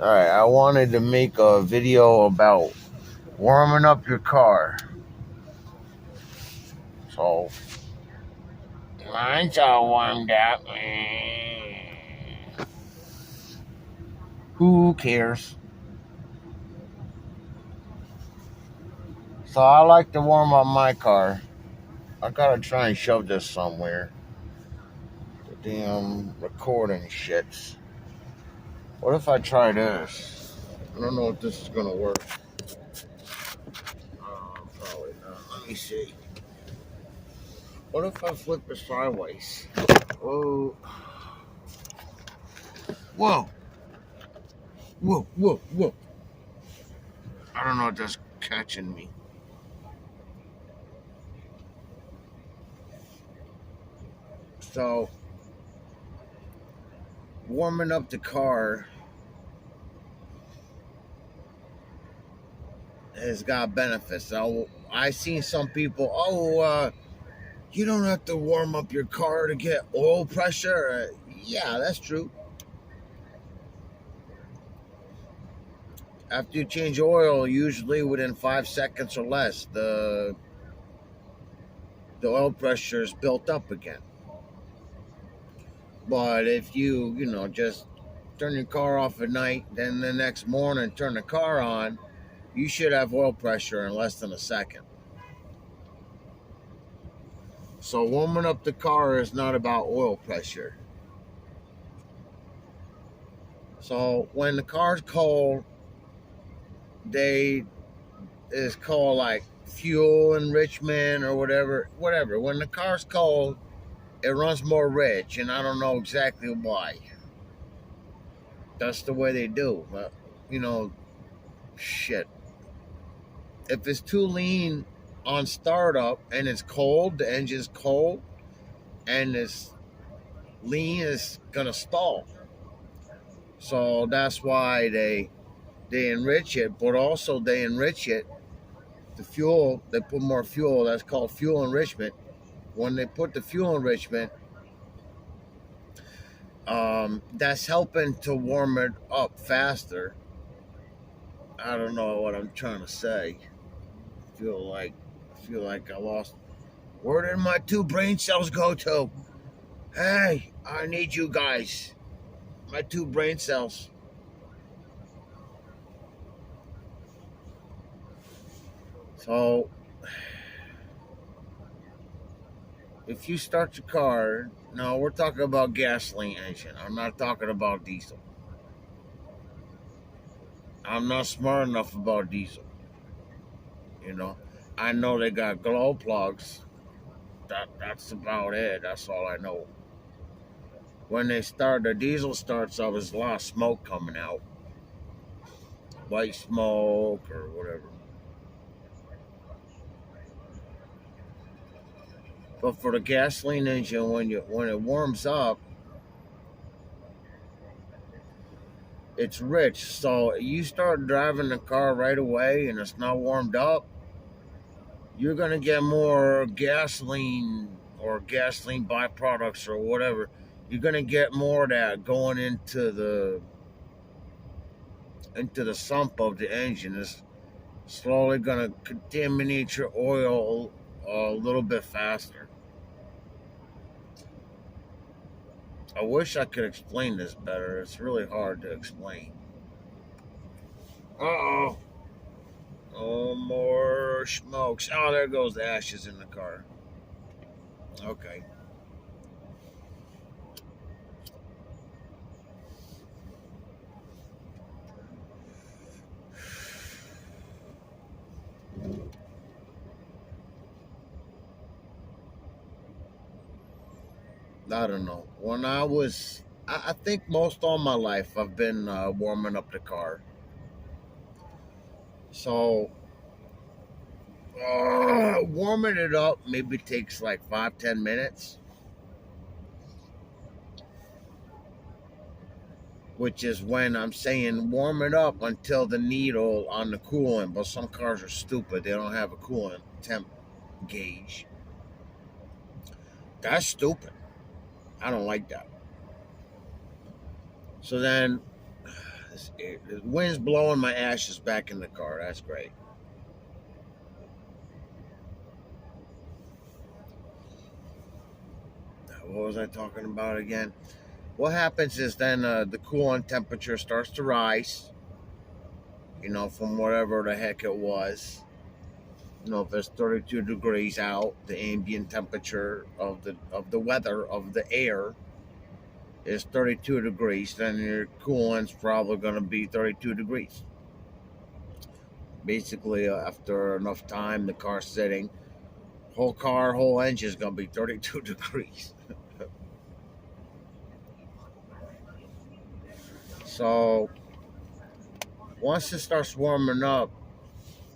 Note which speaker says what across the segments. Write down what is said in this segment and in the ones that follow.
Speaker 1: Alright, I wanted to make a video about warming up your car. So, mine's all warmed up. Who cares? So, I like to warm up my car. I gotta try and shove this somewhere. The damn recording shits. What if I try this? I don't know if this is gonna work. Probably not. Let me see. What if I flip it sideways? Whoa. Whoa. Whoa, whoa, whoa. I don't know if that's catching me. So, warming up the car has got benefits. So, I seen some people, you don't have to warm up your car to get oil pressure. Yeah, that's true. After you change oil, usually within 5 seconds or less, the oil pressure is built up again. But if you just turn your car off at night, then the next morning turn the car on, you should have oil pressure in less than a second. So warming up the car is not about oil pressure. So when the car's cold, it's called like fuel enrichment or whatever. When the car's cold, it runs more rich, and I don't know exactly why. That's the way they do. But shit. If it's too lean on startup and it's cold, the engine's cold, and it's lean, is gonna stall. So that's why they enrich it, but also they enrich it. The fuel, they put more fuel. That's called fuel enrichment. When they put the fuel enrichment, that's helping to warm it up faster. I don't know what I'm trying to say. Feel like I lost. Where did my two brain cells go to? Hey, I need you guys. My two brain cells. So, if you start your car, no, we're talking about gasoline engine. I'm not talking about diesel. I'm not smart enough about diesel. I know they got glow plugs. That's about it. That's all I know. When the diesel starts up, there's a lot of smoke coming out, white smoke or whatever. But for the gasoline engine, when it warms up, it's rich. So you start driving the car right away and it's not warmed up, you're gonna get more gasoline or gasoline byproducts or whatever. You're gonna get more of that going into the sump of the engine. It's slowly gonna contaminate your oil a little bit faster. I wish I could explain this better. It's really hard to explain. Uh-oh. Oh, more smokes. Oh, there goes the ashes in the car. Okay. I don't know. I think most all my life I've been warming up the car. So, warming it up maybe takes like 5-10 minutes, which is when I'm saying warm it up until the needle on the coolant. But some cars are stupid. They don't have a coolant temp gauge. That's stupid. I don't like that. So then The wind's blowing my ashes back in the car. That's great. What was I talking about again? What happens is then the coolant temperature starts to rise, from whatever the heck it was. If it's 32 degrees out, the ambient temperature of the weather of the air is 32 degrees, then your coolant's probably going to be 32 degrees. Basically, after enough time, the car's sitting, whole engine is going to be 32 degrees. So once it starts warming up,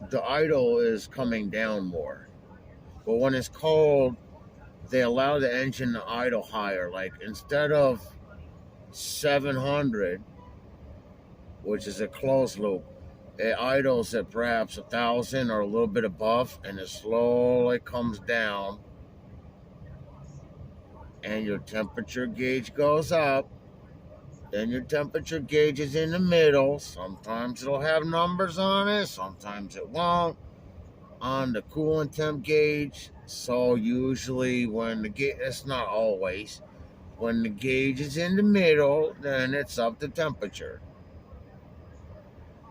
Speaker 1: the idle is coming down more. But when it's cold, they allow the engine to idle higher. Like instead of 700, which is a closed loop, it idles at perhaps 1,000 or a little bit above, and it slowly comes down, and your temperature gauge goes up. Then your temperature gauge is in the middle. Sometimes it'll have numbers on it, sometimes it won't. On the coolant temp gauge, so usually when the gauge, it's not always, when the gauge is in the middle, then it's up to temperature.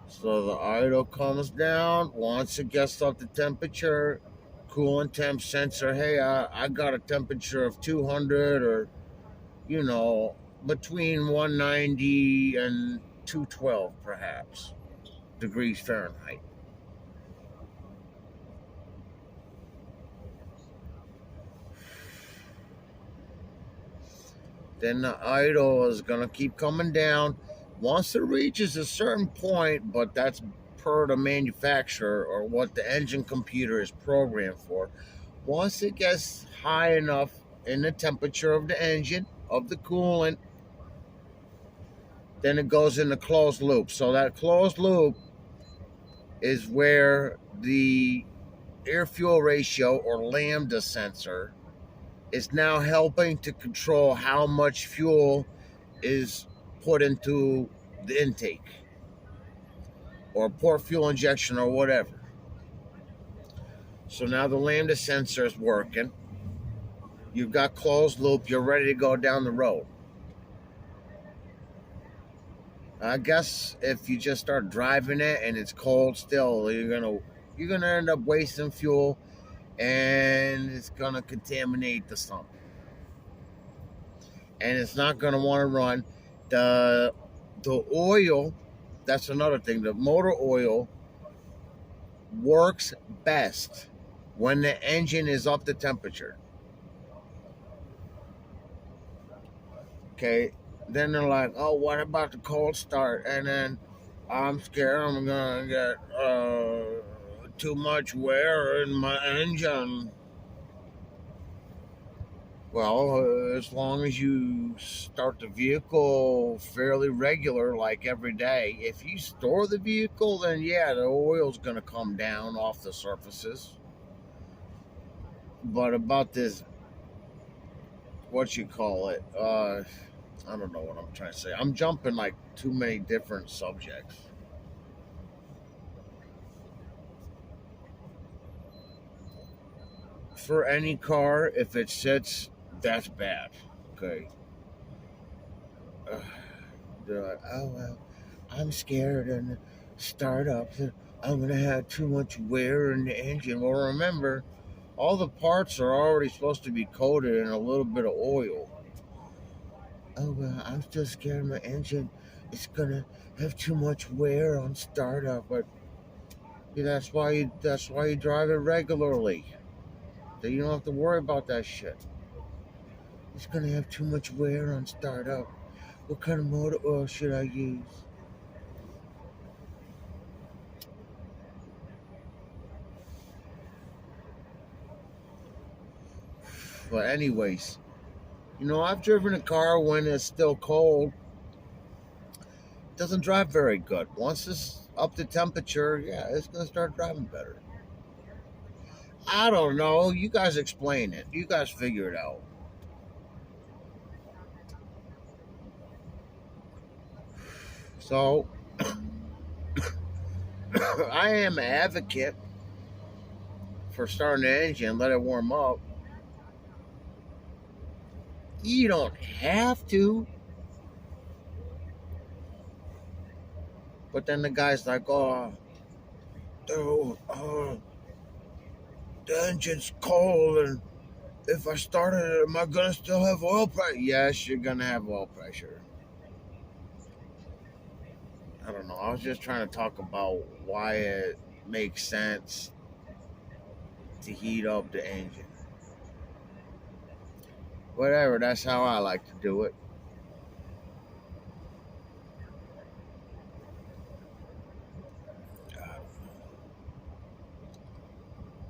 Speaker 1: So the idle comes down. Once it gets up to temperature, coolant temp sensor, hey, I got a temperature of 200 or, between 190 and 212 perhaps degrees Fahrenheit. Then the idle is going to keep coming down. Once it reaches a certain point, but that's per the manufacturer or what the engine computer is programmed for. Once it gets high enough in the temperature of the engine, of the coolant, then it goes in the closed loop. So that closed loop is where the air-fuel ratio or lambda sensor is now helping to control how much fuel is put into the intake or port fuel injection or whatever. So now the lambda sensor is working. You've got closed loop. You're ready to go down the road. I guess if you just start driving it and it's cold still, you're gonna end up wasting fuel, and it's gonna contaminate the sump, and it's not gonna want to run. The oil, that's another thing. The motor oil works best when the engine is up to temperature. Okay, then they're like, oh, what about the cold start? And then I'm scared I'm gonna get too much wear in my engine. Well, as long as you start the vehicle fairly regular, like every day, if you store the vehicle, then yeah, the oil's going to come down off the surfaces. But about this, what you call it, I don't know what I'm trying to say. I'm jumping like too many different subjects. For any car, if it sits, that's bad. Okay. They're like, oh, well, I'm scared and start up that I'm going to have too much wear in the engine. Well, remember, all the parts are already supposed to be coated in a little bit of oil. Oh, well, I'm still scared my engine is going to have too much wear on startup. But yeah, that's why you drive it regularly. So you don't have to worry about that shit. It's going to have too much wear on startup. What kind of motor oil should I use? But anyways, I've driven a car when it's still cold. It doesn't drive very good. Once it's up to temperature, yeah, it's going to start driving better. I don't know. You guys explain it. You guys figure it out. So, I am an advocate for starting the engine, let it warm up. You don't have to. But then the guy's like, oh, the engine's cold, and if I started it, am I going to still have oil pressure? Yes, you're going to have oil pressure. I don't know. I was just trying to talk about why it makes sense to heat up the engine. Whatever, that's how I like to do it.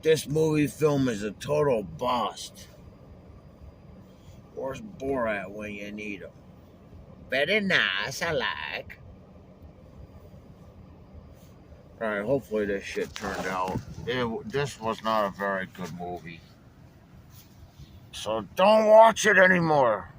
Speaker 1: This movie film is a total bust. Where's Borat when you need him? Very nice, I like. Alright, hopefully this shit turned out. This was not a very good movie. So don't watch it anymore.